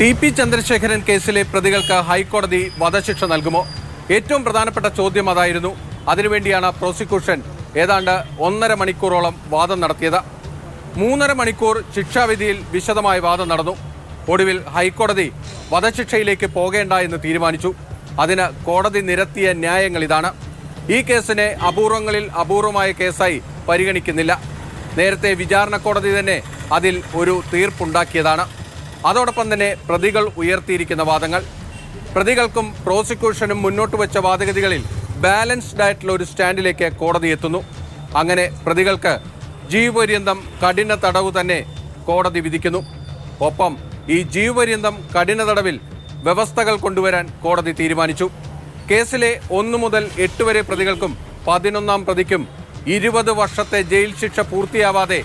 TP. Chandrasekharan കേസിലെ പ്രതികൾക്ക് ഹൈക്കോടതി വധശിക്ഷ നൽകുമോ? ഏറ്റവും പ്രധാനപ്പെട്ട ചോദ്യം അതായിരുന്നു. അതിനുവേണ്ടിയാണ് പ്രോസിക്യൂഷൻ ഏതാണ്ട് 1.5 മണിക്കൂറോളം വാദം നടത്തിയത്. 3.5 മണിക്കൂർ ശിക്ഷാവിധിയിൽ വിശദമായ വാദം നടന്നു. ഒടുവിൽ ഹൈക്കോടതി വധശിക്ഷയിലേക്ക് പോകേണ്ട എന്ന് തീരുമാനിച്ചു. അതിന് കോടതി നിരത്തിയ ന്യായങ്ങൾ ഇതാണ്. ഈ കേസിനെ അപൂർവങ്ങളിൽ അപൂർവമായ കേസായി പരിഗണിക്കുന്നില്ല. നേരത്തെ വിചാരണ കോടതി തന്നെ അതിൽ ഒരു തീർപ്പുണ്ടാക്കിയതാണ്. അതോടൊപ്പം തന്നെ പ്രതികൾ ഉയർത്തിയിരിക്കുന്ന വാദങ്ങൾ, പ്രതികൾക്കും പ്രോസിക്യൂഷനും മുന്നോട്ട് വെച്ച വാദഗതികളിൽ ബാലൻസ്ഡ് ആയിട്ടുള്ള ഒരു സ്റ്റാൻഡിലേക്ക് കോടതി എത്തുന്നു. അങ്ങനെ പ്രതികൾക്ക് ജീവപര്യന്തം കഠിന തടവ് തന്നെ കോടതി വിധിക്കുന്നു. ഒപ്പം ഈ ജീവപര്യന്തം കഠിന തടവിൽ വ്യവസ്ഥകൾ കൊണ്ടുവരാൻ കോടതി തീരുമാനിച്ചു. കേസിലെ 1 മുതൽ 8 വരെ പ്രതികൾക്കും 11ാം പ്രതിക്കും 20 വർഷത്തെ ജയിൽ ശിക്ഷ പൂർത്തിയാവാതെ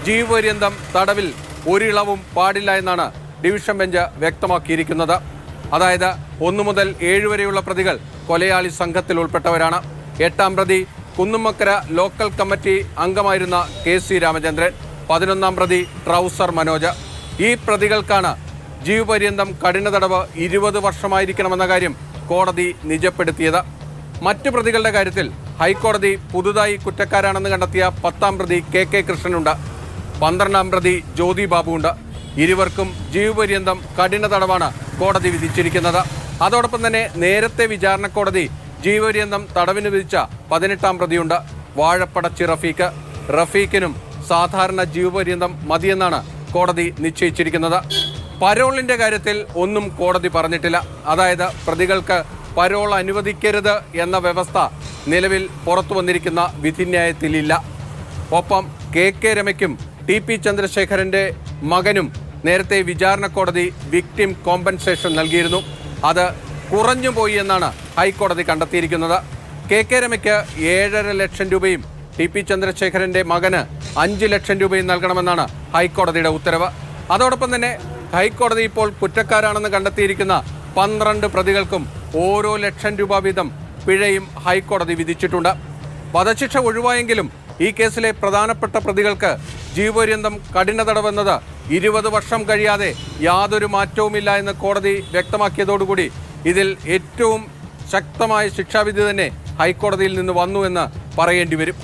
ജീവപര്യന്തം തടവിൽ ഒരിളവും പാടില്ല എന്നാണ് ഡിവിഷൻ ബെഞ്ച് വ്യക്തമാക്കിയിരിക്കുന്നത്. അതായത് 1 മുതൽ 7 വരെയുള്ള പ്രതികൾ കൊലയാളി സംഘത്തിൽ ഉൾപ്പെട്ടവരാണ്. 8ാം പ്രതി കുന്നുമ്മക്കര ലോക്കൽ കമ്മിറ്റി അംഗമായിരുന്ന KC രാമചന്ദ്രൻ, 11ാം പ്രതി ട്രൗസർ മനോജ്. ഈ പ്രതികൾക്കാണ് ജീവപര്യന്തം കഠിന തടവ് 20 വർഷമായിരിക്കണമെന്ന കാര്യം കോടതി നിജപ്പെടുത്തിയത്. മറ്റു പ്രതികളുടെ കാര്യത്തിൽ ഹൈക്കോടതി പുതുതായി കുറ്റക്കാരാണെന്ന് കണ്ടെത്തിയ 10ാം പ്രതി KK കൃഷ്ണനുണ്ട്, 12ാം പ്രതി ജ്യോതി ബാബുവുണ്ട്. ഇരുവർക്കും ജീവപര്യന്തം കഠിന തടവാണ് കോടതി വിധിച്ചിരിക്കുന്നത്. അതോടൊപ്പം തന്നെ നേരത്തെ വിചാരണ കോടതി ജീവപര്യന്തം തടവിന് വിധിച്ച 18ാം പ്രതിയുണ്ട്, വാഴപ്പടച്ചി റഫീഖ്. റഫീഖിനും സാധാരണ ജീവപര്യന്തം മതിയെന്നാണ് കോടതി നിശ്ചയിച്ചിരിക്കുന്നത്. പരോളിന്റെ കാര്യത്തിൽ ഒന്നും കോടതി പറഞ്ഞിട്ടില്ല. അതായത് പ്രതികൾക്ക് പരോൾ അനുവദിക്കരുത് എന്ന വ്യവസ്ഥ നിലവിൽ പുറത്തു വന്നിരിക്കുന്ന വിധിന്യായത്തിലില്ല. ഒപ്പം KK രമയ്ക്കും ടി.പി. ചന്ദ്രശേഖരന്റെ മകനും നേരത്തെ വിചാരണ കോടതി വിക്ടിം കോമ്പൻസേഷൻ നൽകിയിരുന്നു. അത് കുറഞ്ഞുപോയി എന്നാണ് ഹൈക്കോടതി കണ്ടെത്തിയിരിക്കുന്നത്. KK രമയ്ക്ക് 7.5 ലക്ഷം രൂപയും ടി.പി. ചന്ദ്രശേഖരന്റെ മകന് 5 ലക്ഷം രൂപയും നൽകണമെന്നാണ് ഹൈക്കോടതിയുടെ ഉത്തരവ്. അതോടൊപ്പം തന്നെ ഹൈക്കോടതി ഇപ്പോൾ കുറ്റക്കാരാണെന്ന് കണ്ടെത്തിയിരിക്കുന്ന 12 പ്രതികൾക്കും ഓരോ ലക്ഷം രൂപ വീതം പിഴയും ഹൈക്കോടതി വിധിച്ചിട്ടുണ്ട്. വധശിക്ഷ ഒഴിവായെങ്കിലും ഈ കേസിലെ പ്രധാനപ്പെട്ട പ്രതികൾക്ക് ജീവപര്യന്തം കഠിന തടവെന്നത് 20 വർഷം കഴിയാതെ യാതൊരു മാറ്റവുമില്ല എന്ന് കോടതി വ്യക്തമാക്കിയതോടുകൂടി ഇതിൽ ഏറ്റവും ശക്തമായ ശിക്ഷാവിധി തന്നെ ഹൈക്കോടതിയിൽ നിന്ന് വന്നു എന്ന് പറയേണ്ടി വരും.